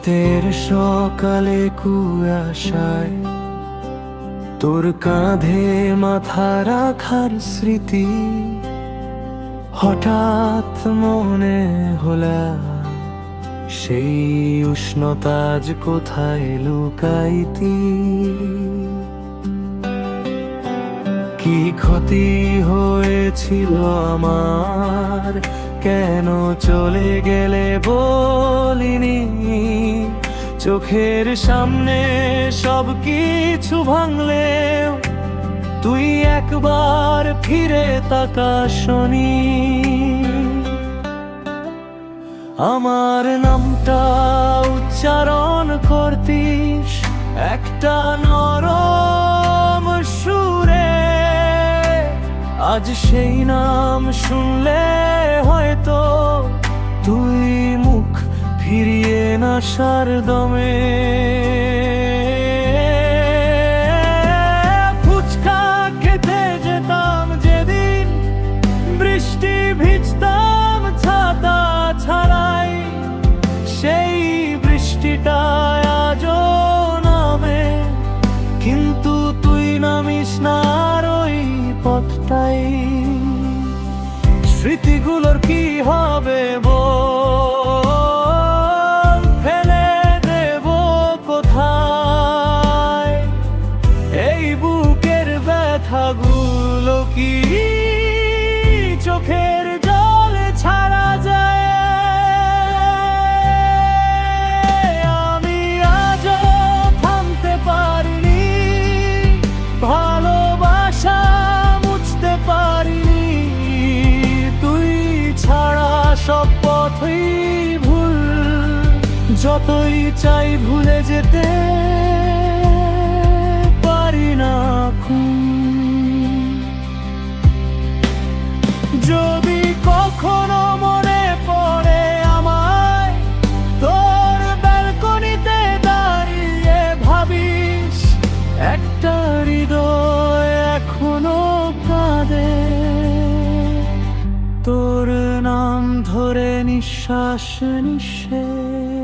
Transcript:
শীতের সকালে কুয়াশায় তোর কাঁধে মাথা রাখার স্মৃতি হঠাৎ মনে হলো, সেই উষ্ণতা আজ কোথায় লুকাইতি। কি ক্ষতি হয়েছিল আমার, কেন চলে গেলে বলিনি। চোখের সামনে সব কিছু ভাঙলেও তুই একবার ফিরে তাকাসনি। আমার নামটা উচ্চারণ করতিস একটা নরম সুরে, আজ সেই নাম শুনলে হয়তো তুই মুখ ফিরিয়ে না সারদমে। ফুচকা খেতে যেতাম যেদিন, বৃষ্টি ভিজতাম ছাতা ছাড়াই, সেই বৃষ্টিটা আজও নামে, কিন্তু তুই নামিস না আর ওই পথটাই। স্মৃতিগুলোর কি হবে বল, ফেলে দেব কোথায়? এই বুকের ব্যথাগুলো কি চোখের জল ছাড়া যায়? আমি আজও থামতে পারিনি, ভালোবাসা মুছতে পারিনি। তুই ছাড়া সব পথই ভুল, যতই চাই ভুলে যেতে পারি না। যদি কখনো মনে পড়ে আমায়, তোর ব্যালকনিতে দাঁড়িয়ে ভাবিস একটা হৃদয় এখনো কাঁদে। তোর নাম ধরে নিঃশ্বাস নিঃশ্বাস